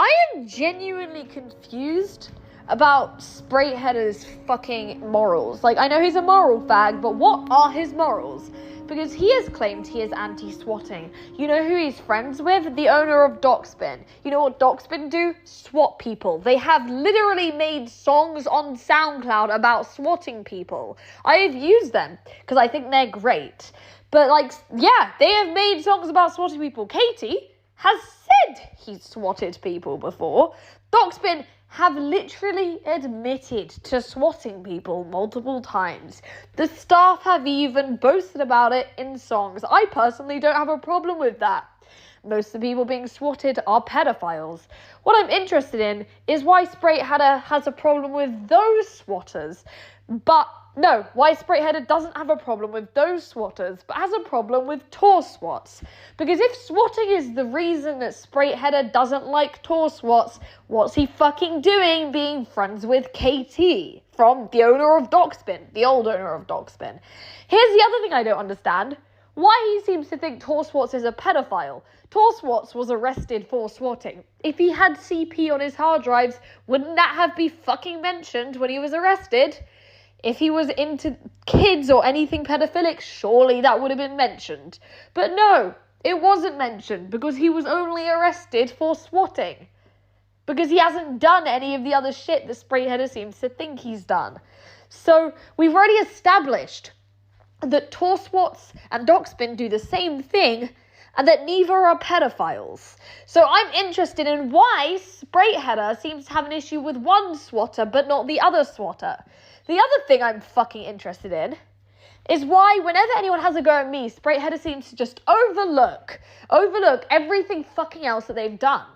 I am genuinely confused about Sprayheader's fucking morals. Like, I know he's a moral fag, but what are his morals? Because he has claimed he is anti-swatting. You know who he's friends with? The owner of Doxbin. You know what Doxbin do? Swat people. They have literally made songs on SoundCloud about swatting people. I have used them because I think they're great. But, like, yeah, they have made songs about swatting people. Katie has said he's swatted people before. Doxbin have literally admitted to swatting people multiple times. The staff have even boasted about it in songs. I personally don't have a problem with that. Most of the people being swatted are pedophiles. What I'm interested in is why Sprayheader has a problem with those swatters, but no, why Sprayheader doesn't have a problem with those swatters, but has a problem with tour swats. Because if swatting is the reason that Sprayheader doesn't like tour swats, what's he fucking doing being friends with KT from the owner of Doxbin, the old owner of Doxbin? Here's the other thing I don't understand. Why he seems to think tour swats is a pedophile. Tour swats was arrested for swatting. If he had CP on his hard drives, wouldn't that have been fucking mentioned when he was arrested? If he was into kids or anything pedophilic, surely that would have been mentioned. But no, it wasn't mentioned because he was only arrested for swatting. Because he hasn't done any of the other shit that Sprayheader seems to think he's done. So we've already established that tour swats and Doxbin do the same thing and that neither are pedophiles. So I'm interested in why Sprayheader seems to have an issue with one swatter but not the other swatter. The other thing I'm fucking interested in is why whenever anyone has a go at me, Sprayheader seems to just overlook everything fucking else that they've done.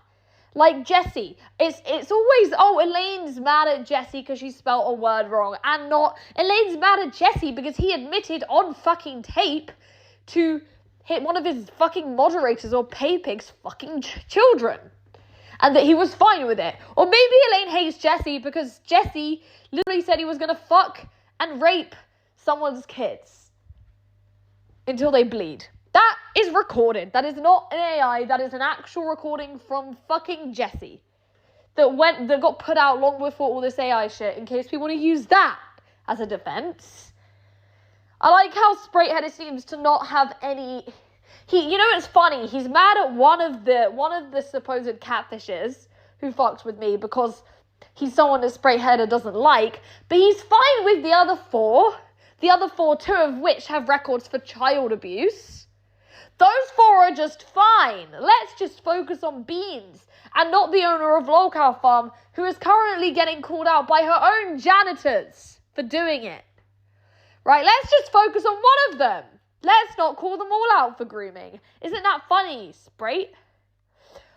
Like Jessie, it's always, oh, Elaine's mad at Jessie because she spelt a word wrong, and not, Elaine's mad at Jessie because he admitted on fucking tape to hit one of his fucking moderators or paypig's fucking children. And that he was fine with it. Or maybe Elaine hates Jessie because Jessie literally said he was going to fuck and rape someone's kids until they bleed. That is recorded. That is not an AI. That is an actual recording from fucking Jessie that got put out long before all this AI shit in case people want to use that as a defense. I like how Sprayheader seems to not have any... you know, it's funny. He's mad at one of the supposed catfishes who fucked with me because he's someone that Sprayheader doesn't like, but he's fine with the other four. The other four, two of which have records for child abuse. Those four are just fine. Let's just focus on Beans and not the owner of Trollcow Farm, who is currently getting called out by her own janitors for doing it. Right, let's just focus on one of them. Let's not call them all out for grooming. Isn't that funny, Sprayt?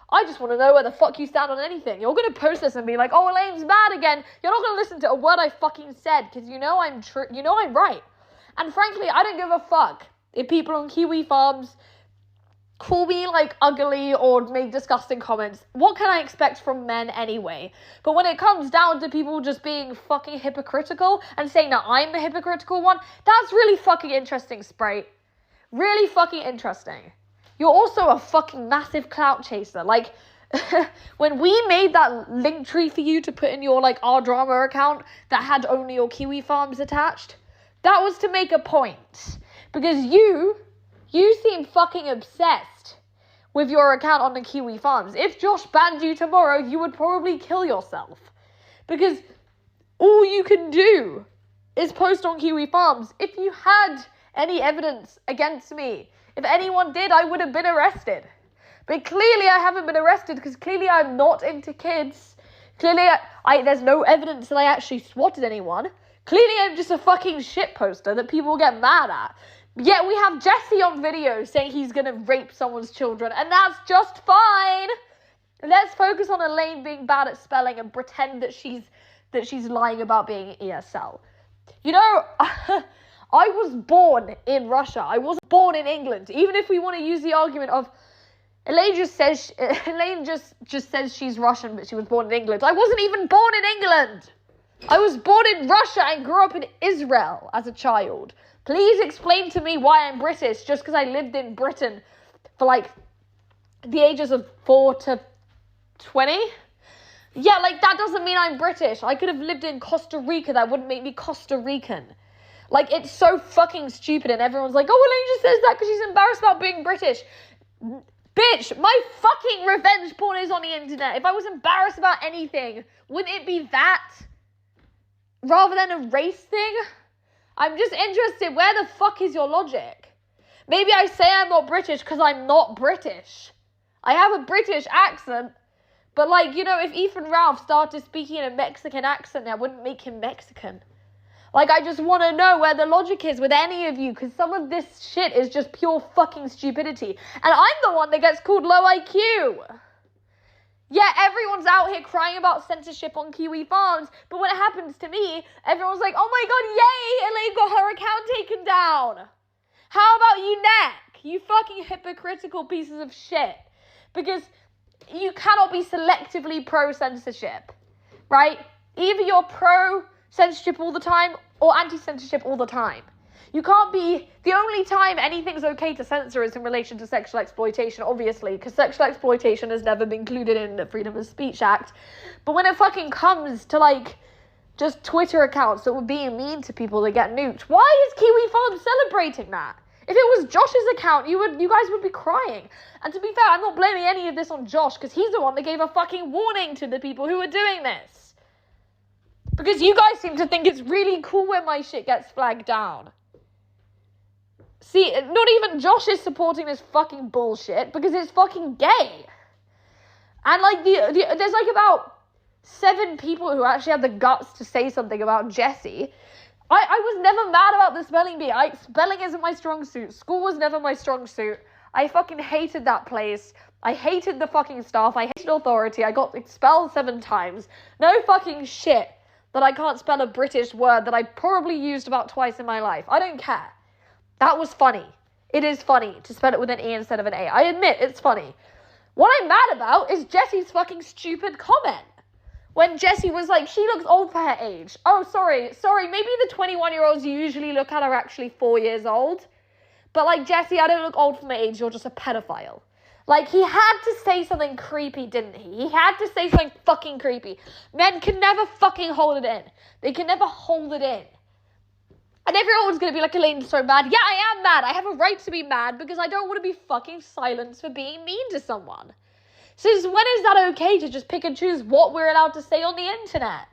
I just want to know where the fuck you stand on anything. You're going to post this and be like, oh, Elaine's mad again. You're not going to listen to a word I fucking said because you know I'm right. And frankly, I don't give a fuck if people on Kiwi Farms call me like ugly or make disgusting comments. What can I expect from men anyway? But when it comes down to people just being fucking hypocritical and saying that I'm the hypocritical one, that's really fucking interesting, Sprayt. Really fucking interesting. You're also a fucking massive clout chaser. Like, when we made that link tree for you to put in your, like, our drama account that had only your Kiwi Farms attached, that was to make a point. Because you seem fucking obsessed with your account on the Kiwi Farms. If Josh banned you tomorrow, you would probably kill yourself. Because all you can do is post on Kiwi Farms. If you had any evidence against me, if anyone did, I would have been arrested. But clearly I haven't been arrested because clearly I'm not into kids. Clearly there's no evidence that I actually swatted anyone. Clearly I'm just a fucking shit poster that people get mad at. Yet we have Jessie on video saying he's going to rape someone's children, and that's just fine. Let's focus on Elaine being bad at spelling and pretend that she's lying about being ESL. You know, I was born in Russia. I wasn't born in England. Even if we want to use the argument of Elaine just says she's Russian, but she was born in England. I wasn't even born in England. I was born in Russia and grew up in Israel as a child. Please explain to me why I'm British just because I lived in Britain for like the ages of 4 to 20. Yeah, like, that doesn't mean I'm British. I could have lived in Costa Rica. That wouldn't make me Costa Rican. Like, it's so fucking stupid, and everyone's like, oh, well, Elaine just says that because she's embarrassed about being British. Bitch, my fucking revenge porn is on the internet. If I was embarrassed about anything, wouldn't it be that? Rather than a race thing? I'm just interested, where the fuck is your logic? Maybe I say I'm not British because I'm not British. I have a British accent, but, like, you know, if Ethan Ralph started speaking in a Mexican accent, that wouldn't make him Mexican. Like, I just want to know where the logic is with any of you, because some of this shit is just pure fucking stupidity. And I'm the one that gets called low IQ. Yeah, everyone's out here crying about censorship on Kiwi Farms, but when it happens to me, everyone's like, oh my god, yay, Elaine got her account taken down. How about you, Neck? You fucking hypocritical pieces of shit. Because you cannot be selectively pro-censorship, right? Either you're pro-censorship all the time or anti-censorship all the time. You can't be... The only time anything's okay to censor is in relation to sexual exploitation, obviously, because sexual exploitation has never been included in the Freedom of Speech Act. But when it fucking comes to, like, just Twitter accounts that were being mean to people that get nuked, why is Kiwi Farm celebrating that? If it was Josh's account, you guys would be crying. And to be fair, I'm not blaming any of this on Josh, because he's the one that gave a fucking warning to the people who were doing this. Because you guys seem to think it's really cool when my shit gets flagged down. See, not even Josh is supporting this fucking bullshit, because it's fucking gay. And, like, there's, like, about 7 people who actually had the guts to say something about Jessie. I was never mad about the spelling bee. Spelling isn't my strong suit. School was never my strong suit. I fucking hated that place. I hated the fucking staff. I hated authority. I got expelled 7 times. No fucking shit that I can't spell a British word that I probably used about twice in my life. I don't care. That was funny. It is funny to spell it with an E instead of an A. I admit it's funny. What I'm mad about is Jessie's fucking stupid comment. When Jessie was like, she looks old for her age. Oh, sorry. Maybe the 21-year-olds you usually look at are actually 4 years old. But, like, Jessie, I don't look old for my age. You're just a pedophile. Like, he had to say something creepy, didn't he? He had to say something fucking creepy. Men can never fucking hold it in. They can never hold it in. And everyone's going to be like, Elaine's so mad. Yeah, I am mad. I have a right to be mad because I don't want to be fucking silenced for being mean to someone. Since when is that okay to just pick and choose what we're allowed to say on the internet?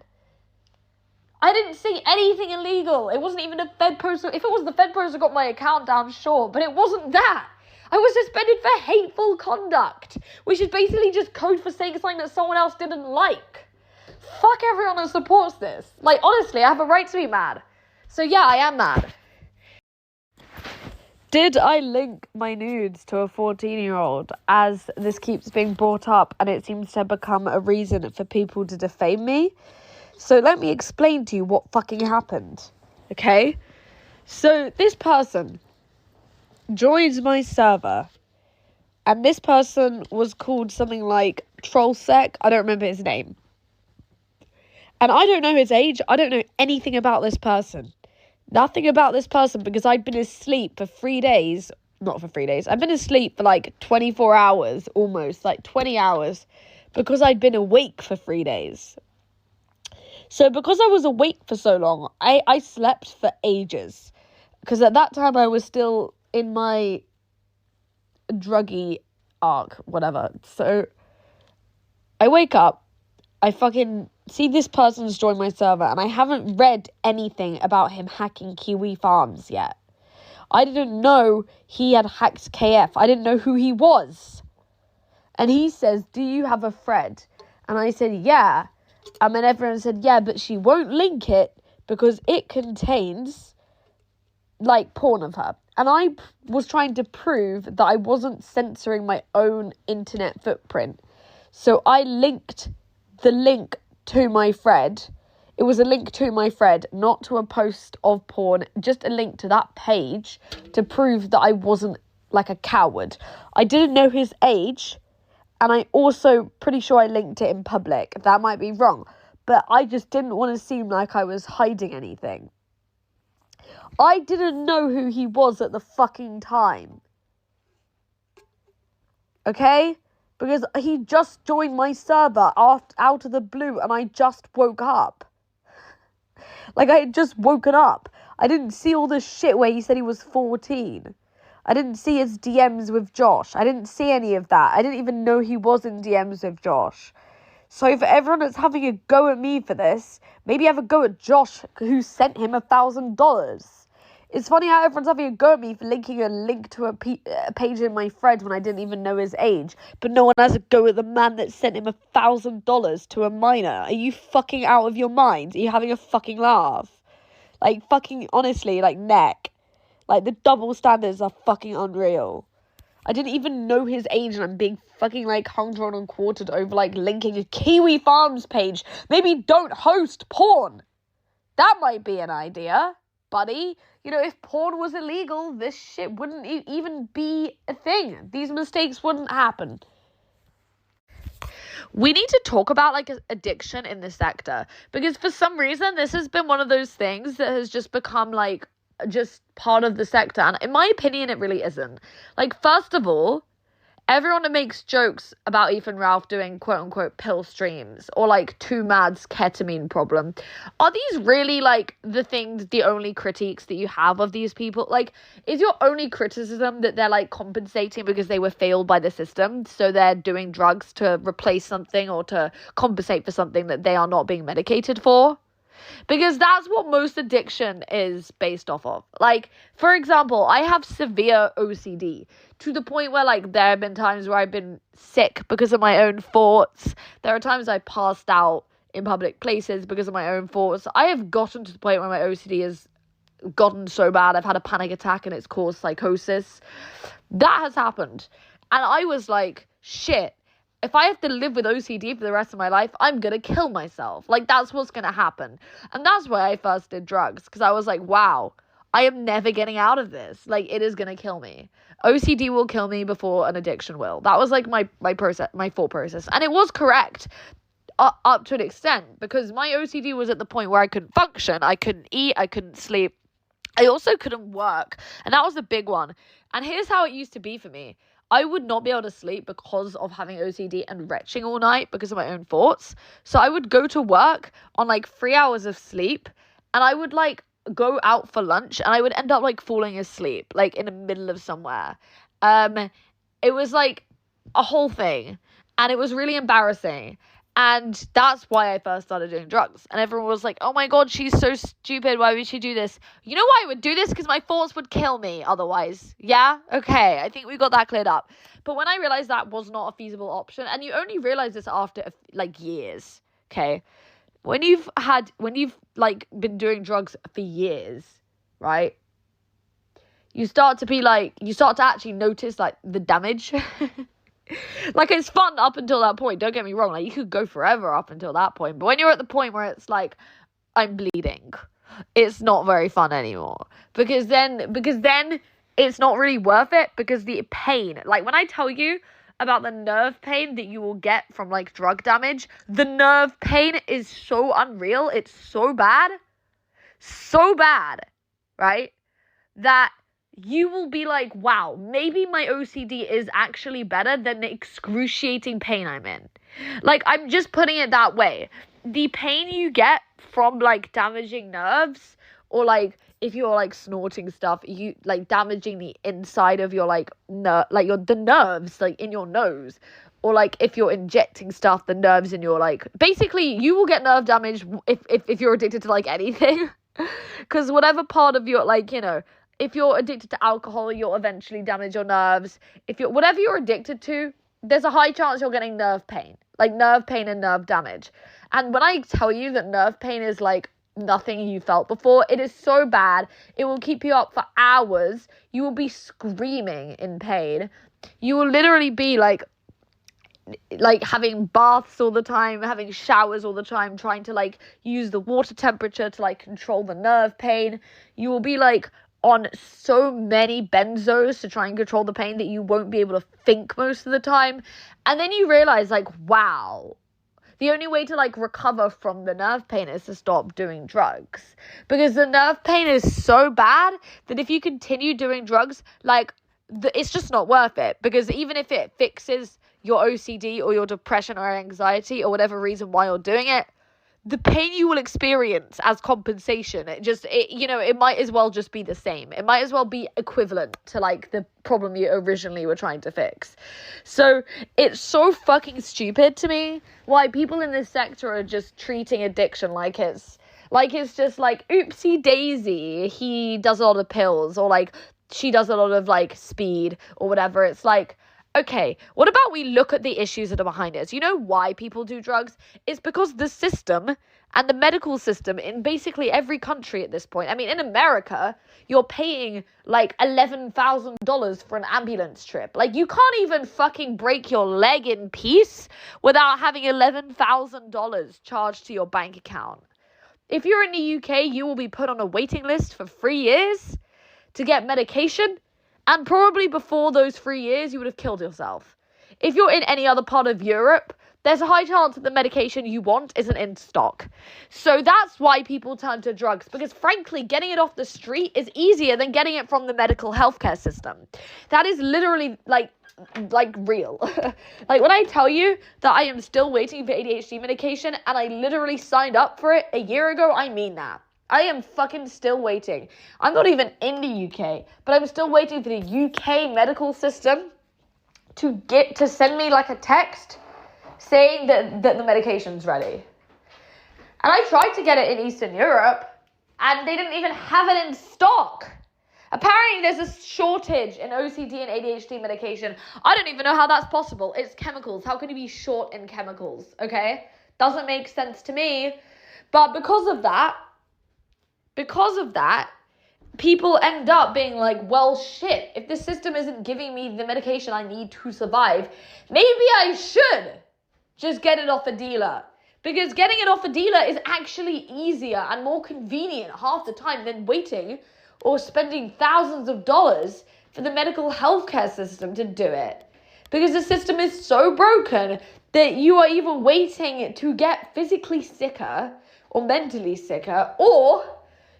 I didn't say anything illegal. It wasn't even a Fed post. If it was the Fed post that got my account down, sure. But it wasn't that. I was suspended for hateful conduct, which is basically just code for saying something that someone else didn't like. Fuck everyone that supports this. Like, honestly, I have a right to be mad. So yeah, I am mad. Did I link my nudes to a 14-year-old, as this keeps being brought up and it seems to become a reason for people to defame me? So let me explain to you what fucking happened, okay? So this person joins my server, and this person was called something like Trollcow. I don't remember his name. And I don't know his age. I don't know anything about this person. Nothing about this person, because I'd been asleep for 3 days. Not for 3 days. I've been asleep for like 24 hours, almost, like 20 hours, because I'd been awake for 3 days. So because I was awake for so long, I slept for ages. Because at that time I was still in my druggy arc, whatever. So I wake up, I fucking see this person's joined my server, and I haven't read anything about him hacking Kiwi Farms yet. I didn't know he had hacked KF. I didn't know who he was. And he says, do you have a thread? And I said, yeah. And then everyone said, yeah, but she won't link it because it contains, like, porn of her. And I was trying to prove that I wasn't censoring my own internet footprint. So I linked the link to my thread. It was a link to my thread, not to a post of porn, just a link to that page to prove that I wasn't like a coward. I didn't know his age, and I also pretty sure I linked it in public. That might be wrong, but I just didn't want to seem like I was hiding anything. I didn't know who he was at the fucking time. Okay? because he just joined my server out of the blue and I just woke up. Like, I had just woken up. I didn't see all this shit where he said he was 14. I didn't see his DMs with Josh. I didn't see any of that. I didn't even know he was in DMs with Josh. So for everyone that's having a go at me for this, maybe have a go at Josh, who sent him $1,000. It's funny how everyone's having a go at me for linking a link to a page in my thread when I didn't even know his age. But no one has a go at the man that sent him $1,000 to a minor. Are you fucking out of your mind? Are you having a fucking laugh? Like, fucking, honestly, like, neck. Like, the double standards are fucking unreal. I didn't even know his age and I'm being fucking, like, hung, drawn and quartered over, like, linking a Kiwi Farms page. Maybe don't host porn. That might be an idea, buddy. You know, if porn was illegal, this shit wouldn't even be a thing. These mistakes wouldn't happen. We need to talk about, like, addiction in this sector. Because for some reason, this has been one of those things that has just become, like, just part of the sector. And in my opinion, it really isn't. Like, first of all, everyone that makes jokes about Ethan Ralph doing quote-unquote pill streams or, like, Too Mad's ketamine problem, are these really, like, the only critiques that you have of these people? Like, is your only criticism that they're, like, compensating because they were failed by the system, so they're doing drugs to replace something or to compensate for something that they are not being medicated for? Because that's what most addiction is based off of. Like, for example, I have severe OCD to the point where, like, there have been times where I've been sick because of my own thoughts. There are times I passed out in public places because of my own thoughts. I have gotten to the point where my OCD has gotten so bad, I've had a panic attack and it's caused psychosis. That has happened. And I was like, shit. If I have to live with OCD for the rest of my life, I'm going to kill myself. Like, that's what's going to happen. And that's why I first did drugs. Because I was like, wow, I am never getting out of this. Like, it is going to kill me. OCD will kill me before an addiction will. That was, like, my thought process. And it was correct up to an extent. Because my OCD was at the point where I couldn't function. I couldn't eat. I couldn't sleep. I also couldn't work. And that was a big one. And here's how it used to be for me. I would not be able to sleep because of having OCD and retching all night because of my own thoughts. So I would go to work on, like, 3 hours of sleep, and I would, like, go out for lunch, and I would end up, like, falling asleep, like, in the middle of somewhere. It was, like, a whole thing, and it was really embarrassing. And that's why I first started doing drugs. And everyone was like, oh my God, she's so stupid. Why would she do this? You know why I would do this? Because my thoughts would kill me otherwise. Yeah? Okay. I think we got that cleared up. But when I realized that was not a feasible option, and you only realize this after, like, years. Okay? When you've like, been doing drugs for years, right? You start to actually notice, like, the damage. Like, it's fun up until that point, don't get me wrong, like, you could go forever up until that point, but when you're at the point where it's like, I'm bleeding, it's not very fun anymore, because then it's not really worth it, because the pain, like, when I tell you about the nerve pain that you will get from, like, drug damage, the nerve pain is so unreal, it's so bad, right, that you will be like, wow, maybe my OCD is actually better than the excruciating pain I'm in. Like, I'm just putting it that way. The pain you get from, like, damaging nerves, or, like, if you're, like, snorting stuff, you, like, damaging the inside of your, like, the nerves, like, in your nose, or, like, if you're injecting stuff, the nerves in your, like, basically, you will get nerve damage if you're addicted to, like, anything. Because whatever part of your, like, you know, if you're addicted to alcohol, you'll eventually damage your nerves. Whatever you're addicted to, there's a high chance you're getting nerve pain. Like, nerve pain and nerve damage. And when I tell you that nerve pain is, like, nothing you felt before, it is so bad. It will keep you up for hours. You will be screaming in pain. You will literally be, like having baths all the time, having showers all the time, trying to, like, use the water temperature to, like, control the nerve pain. You will be, like, on so many benzos to try and control the pain that you won't be able to think most of the time. And then you realize, like, wow, the only way to, like, recover from the nerve pain is to stop doing drugs. Because the nerve pain is so bad that if you continue doing drugs, like, it's just not worth it. Because even if it fixes your OCD or your depression or anxiety or whatever reason why you're doing it, the pain you will experience as compensation, it might as well just be the same. It might as well be equivalent to like the problem you originally were trying to fix. So it's so fucking stupid to me why people in this sector are just treating addiction like it's just like, oopsie daisy, he does a lot of pills, or like she does a lot of like speed or whatever. It's like, okay, what about we look at the issues that are behind it? You know why people do drugs? It's because the system and the medical system in basically every country at this point. I mean, in America, you're paying like $11,000 for an ambulance trip. Like, you can't even fucking break your leg in peace without having $11,000 charged to your bank account. If you're in the UK, you will be put on a waiting list for 3 years to get medication. And probably before those 3 years, you would have killed yourself. If you're in any other part of Europe, there's a high chance that the medication you want isn't in stock. So that's why people turn to drugs. Because frankly, getting it off the street is easier than getting it from the medical healthcare system. That is literally like real. Like, when I tell you that I am still waiting for ADHD medication and I literally signed up for it a year ago, I mean that. I am fucking still waiting. I'm not even in the UK, but I'm still waiting for the UK medical system to send me like a text saying that the medication's ready. And I tried to get it in Eastern Europe, and they didn't even have it in stock. Apparently there's a shortage in OCD and ADHD medication. I don't even know how that's possible. It's chemicals. How can you be short in chemicals, okay? Doesn't make sense to me. But because of that, people end up being like, well, shit, if the system isn't giving me the medication I need to survive, maybe I should just get it off a dealer. Because getting it off a dealer is actually easier and more convenient half the time than waiting or spending thousands of dollars for the medical healthcare system to do it. Because the system is so broken that you are either waiting to get physically sicker or mentally sicker, or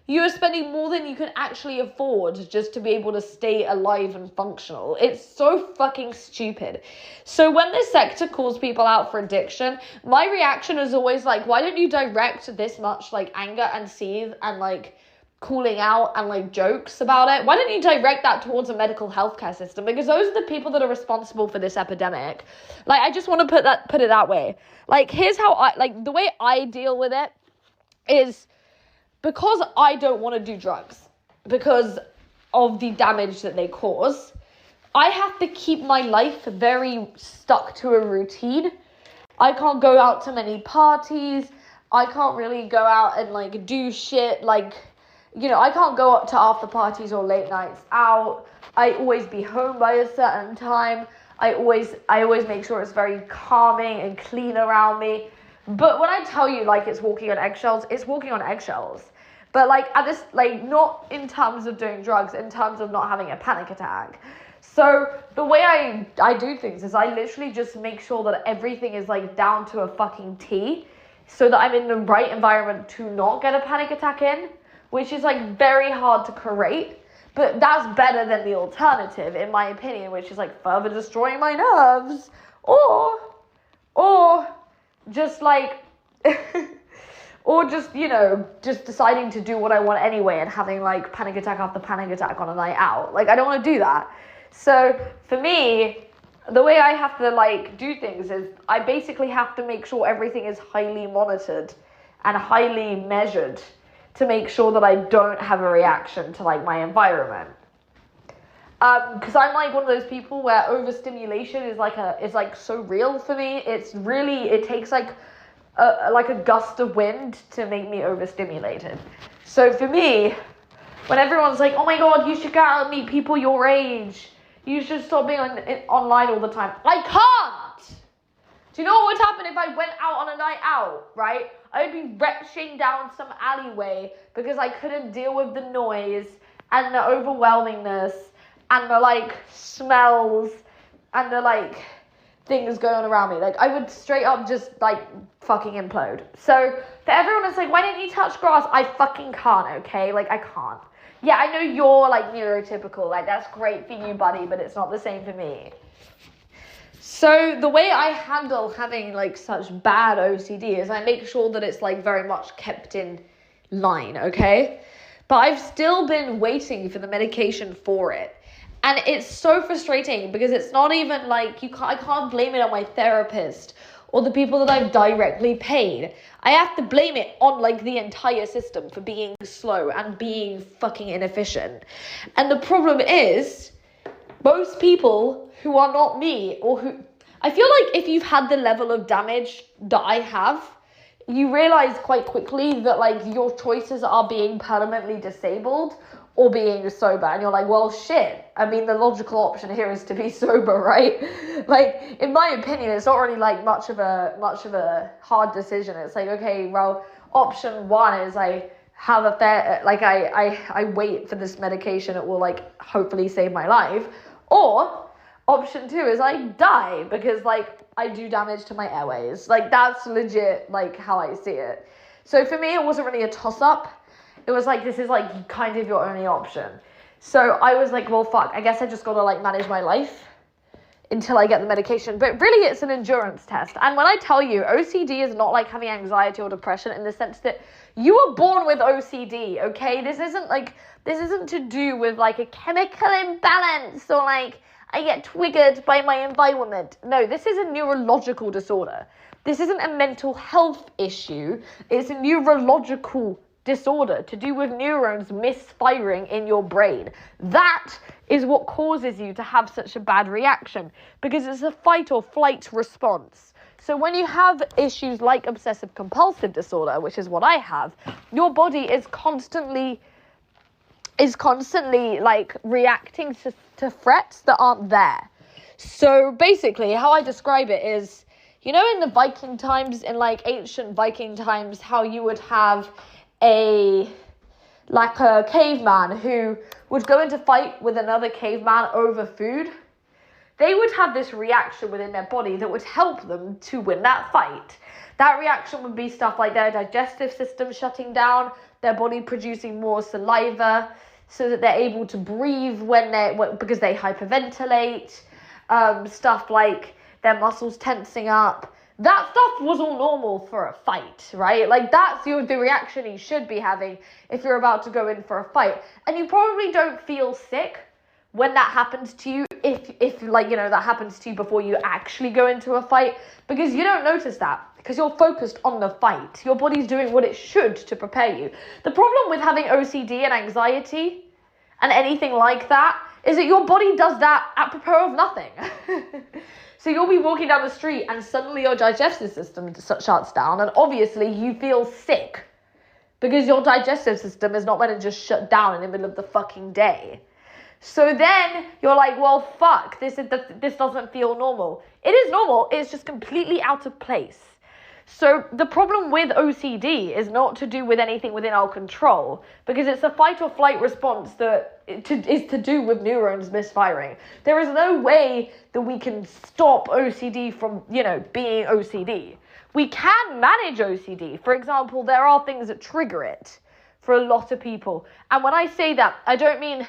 you are spending more than you can actually afford just to be able to stay alive and functional. It's so fucking stupid. So when this sector calls people out for addiction, my reaction is always like, why don't you direct this much like anger and seethe and like calling out and like jokes about it? Why don't you direct that towards a medical healthcare system? Because those are the people that are responsible for this epidemic. Like, I just want to put it that way. Like, here's how the way I deal with it is, because I don't want to do drugs because of the damage that they cause, I have to keep my life very stuck to a routine. I can't go out to many parties. I can't really go out and like do shit like, I can't go up to after parties or late nights out. I always be home by a certain time. I always make sure it's very calming and clean around me. But when I tell you like it's walking on eggshells, it's walking on eggshells. But like at this, like not in terms of doing drugs, in terms of not having a panic attack. So the way I do things is I literally just make sure that everything is like down to a fucking T, so that I'm in the right environment to not get a panic attack in, which is like very hard to create. But that's better than the alternative, in my opinion, which is like further destroying my nerves, or just like, or just, just deciding to do what I want anyway and having like panic attack after panic attack on a night out. Like, I don't want to do that. So for me, the way I have to like do things is I basically have to make sure everything is highly monitored and highly measured to make sure that I don't have a reaction to like my environment. Because I'm like one of those people where overstimulation is like so real for me. It takes like a gust of wind to make me overstimulated. So for me, when everyone's like, oh my god, you should go out and meet people your age, you should stop being online all the time, I can't. Do you know what would happen if I went out on a night out, right? I would be retching down some alleyway because I couldn't deal with the noise and the overwhelmingness and the like smells and the like things going on around me. Like, I would straight up just like fucking implode. So for everyone that's like, why don't you touch grass? I fucking can't, okay? Like, I can't. Yeah, I know you're like neurotypical, like that's great for you, buddy, but it's not the same for me. So the way I handle having like such bad OCD is I make sure that it's like very much kept in line, okay? But I've still been waiting for the medication for it. And it's so frustrating because it's not even like I can't blame it on my therapist or the people that I've directly paid. I have to blame it on like the entire system for being slow and being fucking inefficient. And the problem is, most people who are not me or who... I feel like if you've had the level of damage that I have, you realize quite quickly that like your choices are being permanently disabled or being sober, and you're like, well, shit. I mean, the logical option here is to be sober, right? Like, in my opinion, it's not really like much of a hard decision. It's like, okay, well, option one is I have a fair, like I wait for this medication. It will like hopefully save my life. Or option two is I die because like I do damage to my airways. Like, that's legit like how I see it. So for me, it wasn't really a toss-up. It was like, this is like kind of your only option. So I was like, well, fuck, I guess I just gotta like manage my life until I get the medication. But really, it's an endurance test. And when I tell you, OCD is not like having anxiety or depression in the sense that you were born with OCD, okay? This isn't to do with like a chemical imbalance or like I get triggered by my environment. No, this is a neurological disorder. This isn't a mental health issue. It's a neurological disorder to do with neurons misfiring in your brain. That is what causes you to have such a bad reaction, because it's a fight or flight response. So when you have issues like obsessive compulsive disorder, which is what I have, your body is constantly like reacting to threats that aren't there. So basically how I describe it is, you know, in the Viking times, in like ancient Viking times, how you would have a caveman who would go into fight with another caveman over food. They would have this reaction within their body that would help them to win that fight. That reaction would be stuff like their digestive system shutting down, their body producing more saliva so that they're able to breathe because they hyperventilate, stuff like their muscles tensing up. That stuff was all normal for a fight, right? Like, that's the reaction you should be having if you're about to go in for a fight. And you probably don't feel sick when that happens to you, if like, you know, that happens to you before you actually go into a fight, because you don't notice that, because you're focused on the fight. Your body's doing what it should to prepare you. The problem with having OCD and anxiety and anything like that is that your body does that apropos of nothing. So you'll be walking down the street and suddenly your digestive system shuts down, and obviously you feel sick because your digestive system is not meant to just shut down in the middle of the fucking day. So then you're like, well, fuck, this doesn't feel normal. It is normal, it's just completely out of place. So the problem with OCD is not to do with anything within our control, because it's a fight or flight response that is to do with neurons misfiring. There is no way that we can stop OCD from, you know, being OCD. We can manage OCD. For example, there are things that trigger it for a lot of people. And when I say that, I don't mean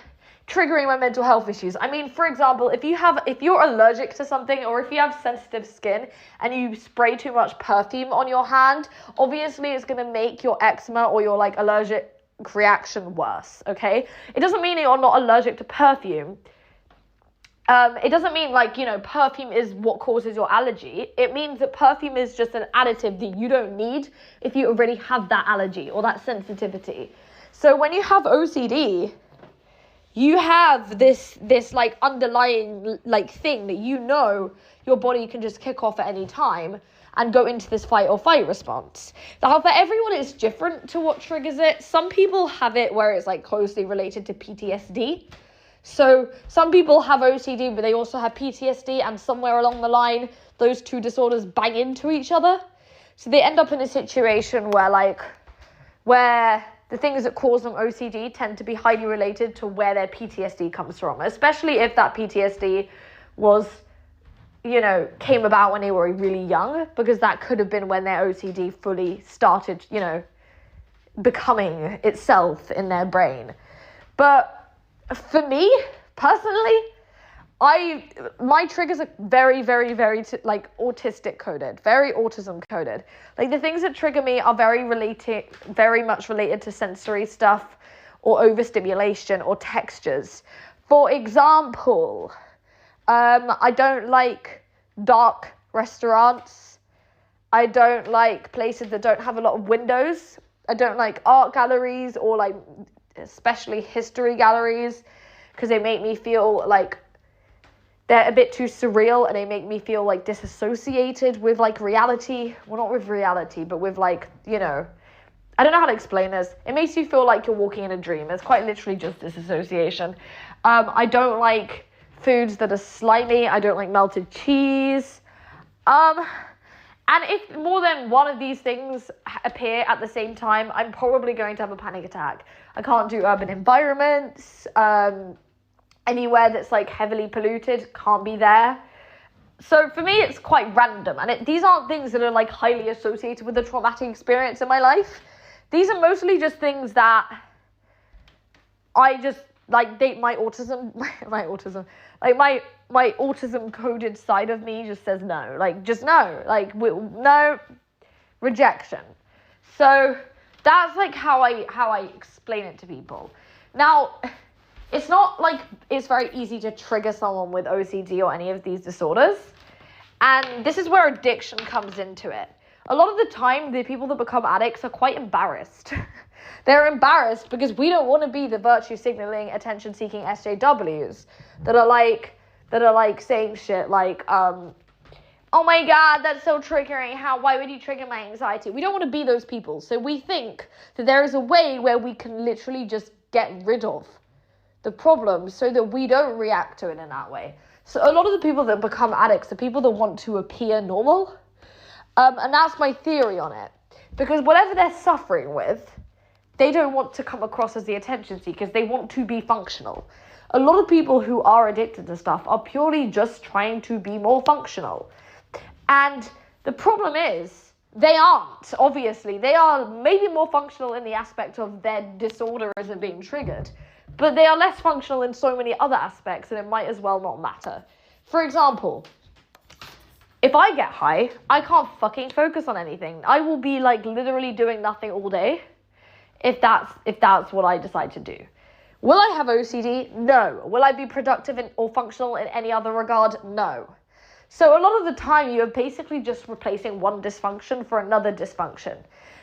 triggering my mental health issues. I mean, for example, if you're allergic to something, or if you have sensitive skin and you spray too much perfume on your hand, obviously it's going to make your eczema or your like allergic reaction worse, okay? It doesn't mean you're not allergic to perfume. It doesn't mean like, you know, perfume is what causes your allergy. It means that perfume is just an additive that you don't need if you already have that allergy or that sensitivity. So when you have OCD, you have this like underlying like thing that, you know, your body can just kick off at any time and go into this fight or flight response. Now, for everyone, it's different to what triggers it. Some people have it where it's like closely related to PTSD. So some people have OCD, but they also have PTSD, and somewhere along the line, those two disorders bang into each other. So they end up in a situation where the things that cause them OCD tend to be highly related to where their PTSD comes from, especially if that PTSD was, you know, came about when they were really young, because that could have been when their OCD fully started, you know, becoming itself in their brain. But for me, personally, my triggers are very, very, very like autistic coded, very autism coded. Like the things that trigger me are very much related to sensory stuff or overstimulation or textures. For example, I don't like dark restaurants. I don't like places that don't have a lot of windows. I don't like art galleries or like especially history galleries because they make me feel like they're a bit too surreal and they make me feel like disassociated with like reality. Well, not with reality, but with like, you know, I don't know how to explain this. It makes you feel like you're walking in a dream. It's quite literally just disassociation. I don't like foods that are slimy. I don't like melted cheese. And if more than one of these things appear at the same time, I'm probably going to have a panic attack. I can't do urban environments. Anywhere that's like heavily polluted, can't be there. So for me, it's quite random. And these aren't things that are like highly associated with a traumatic experience in my life. These are mostly just things that I just like my autism, like my autism coded side of me just says no, like just no, like no, rejection. So that's like how I explain it to people. Now, it's not like it's very easy to trigger someone with OCD or any of these disorders. And this is where addiction comes into it. A lot of the time, the people that become addicts are quite embarrassed. They're embarrassed because we don't want to be the virtue signaling, attention seeking SJWs that are like saying shit like, oh my God, that's so triggering. Why would you trigger my anxiety? We don't want to be those people. So we think that there is a way where we can literally just get rid of the problem so that we don't react to it in that way. So a lot of the people that become addicts are people that want to appear normal. And that's my theory on it. Because whatever they're suffering with, they don't want to come across as the attention seekers. They want to be functional. A lot of people who are addicted to stuff are purely just trying to be more functional. And the problem is, they aren't, obviously. They are maybe more functional in the aspect of their disorder isn't being triggered. But they are less functional in so many other aspects, and it might as well not matter. For example, if I get high, I can't fucking focus on anything. I will be like literally doing nothing all day if that's what I decide to do. Will I have OCD? No. Will I be productive or functional in any other regard? No. So a lot of the time, you're basically just replacing one dysfunction for another dysfunction.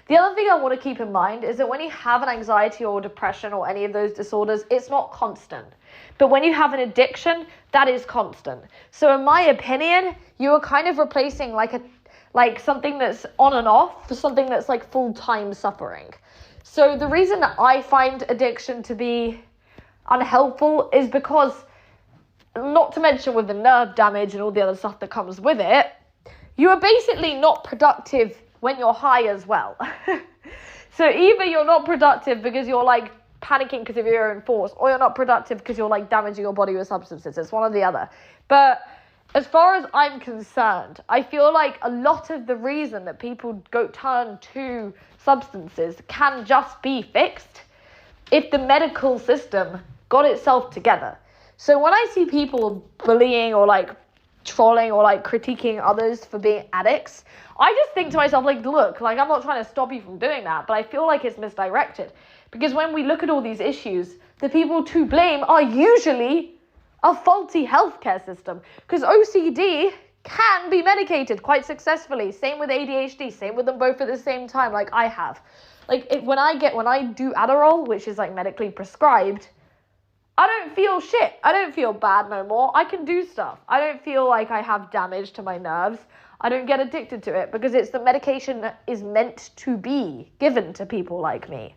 The other thing I want to keep in mind is that when you have an anxiety or depression or any of those disorders, it's not constant. But when you have an addiction, that is constant. So in my opinion, you are kind of replacing like something that's on and off for something that's like full-time suffering. So the reason that I find addiction to be unhelpful is because, not to mention with the nerve damage and all the other stuff that comes with it, you are basically not productive when you're high as well. So either you're not productive because you're like panicking because of your own force, or you're not productive because you're like damaging your body with substances. It's one or the other. But as far as I'm concerned, I feel like a lot of the reason that people turn to substances can just be fixed if the medical system got itself together. So when I see people bullying or like trolling or like critiquing others for being addicts, I just think to myself, like, look, like I'm not trying to stop you from doing that, but I feel like it's misdirected. Because when we look at all these issues, the people to blame are usually a faulty healthcare system. Because OCD can be medicated quite successfully. Same with ADHD, same with them both at the same time, like I have. Like when I do Adderall, which is like medically prescribed, I don't feel shit. I don't feel bad no more. I can do stuff. I don't feel like I have damage to my nerves. I don't get addicted to it because it's the medication that is meant to be given to people like me.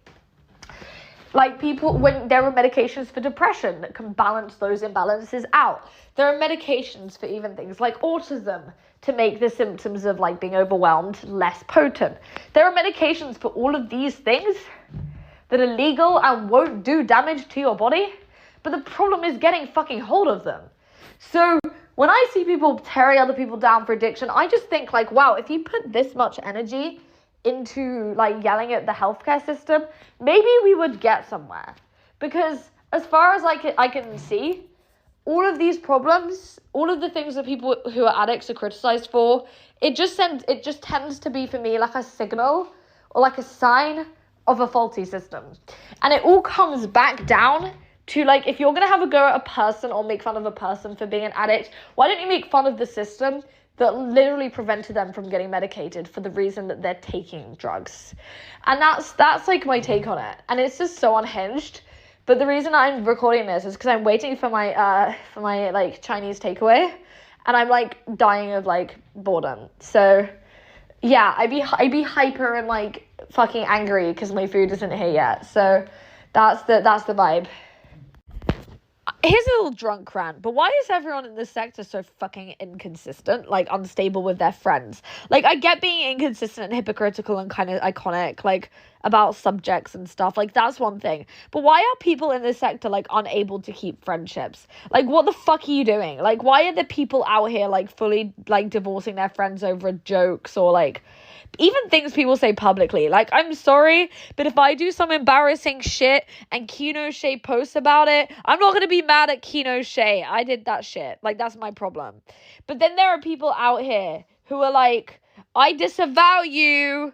Like people, when there are medications for depression that can balance those imbalances out. There are medications for even things like autism to make the symptoms of like being overwhelmed less potent. There are medications for all of these things that are legal and won't do damage to your body. But the problem is getting fucking hold of them. So when I see people tearing other people down for addiction, I just think like, wow, if you put this much energy into like yelling at the healthcare system, maybe we would get somewhere. Because as far as I can see, all of these problems, all of the things that people who are addicts are criticized for, it just tends to be for me like a signal or like a sign of a faulty system. And it all comes back down to, like, if you're going to have a go at a person or make fun of a person for being an addict, why don't you make fun of the system that literally prevented them from getting medicated for the reason that they're taking drugs? And that's like my take on it. And it's just so unhinged. But the reason I'm recording this is because I'm waiting for my like Chinese takeaway, and I'm like dying of like boredom. So yeah, I'd be hyper and like fucking angry because my food isn't here yet. So that's the vibe. Here's a little drunk rant, but why is everyone in this sector so fucking inconsistent, like unstable with their friends? Like, I get being inconsistent and hypocritical and kind of iconic, like, about subjects and stuff, like, that's one thing. But why are people in this sector, like, unable to keep friendships? Like, what the fuck are you doing? Like, why are the people out here, like, fully, like, divorcing their friends over jokes or, like, even things people say publicly? Like, I'm sorry, but if I do some embarrassing shit and Kino Shay posts about it, I'm not gonna be mad at Kino Shay. I did that shit. Like, that's my problem. But then there are people out here who are like, I disavow you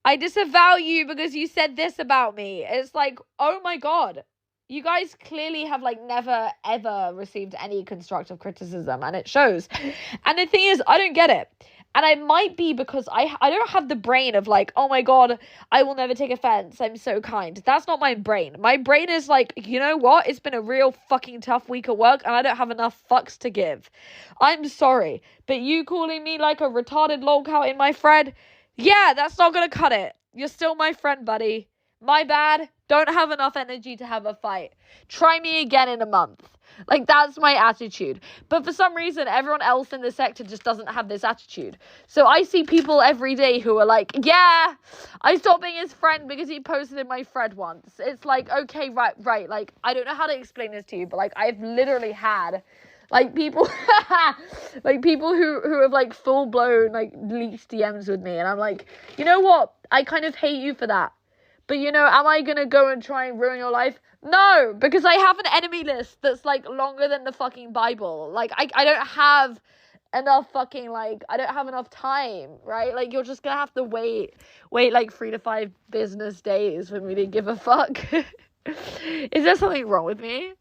because you said this about me. It's like, oh my God. You guys clearly have, like, never, ever received any constructive criticism, and it shows. And the thing is, I don't get it. And I might be because I don't have the brain of, like, oh my God, I will never take offense, I'm so kind. That's not my brain. My brain is like, you know what? It's been a real fucking tough week at work, and I don't have enough fucks to give. I'm sorry, but you calling me, like, a retarded lolcow in my thread, yeah, that's not gonna cut it. You're still my friend, buddy. My bad. Don't have enough energy to have a fight. Try me again in a month. Like, that's my attitude. But for some reason, everyone else in the sector just doesn't have this attitude. So I see people every day who are like, yeah, I stopped being his friend because he posted in my thread once. It's like, okay, right. Like, I don't know how to explain this to you, but, like, I've literally had, like, people, like, people who have, like, full-blown, like, leaked DMs with me. And I'm like, you know what? I kind of hate you for that. But, you know, am I going to go and try and ruin your life? No, because I have an enemy list that's, like, longer than the fucking Bible. Like, I don't have enough fucking, like, I don't have enough time, right? Like, you're just going to have to wait, like, 3 to 5 business days for me to give a fuck. Is there something wrong with me?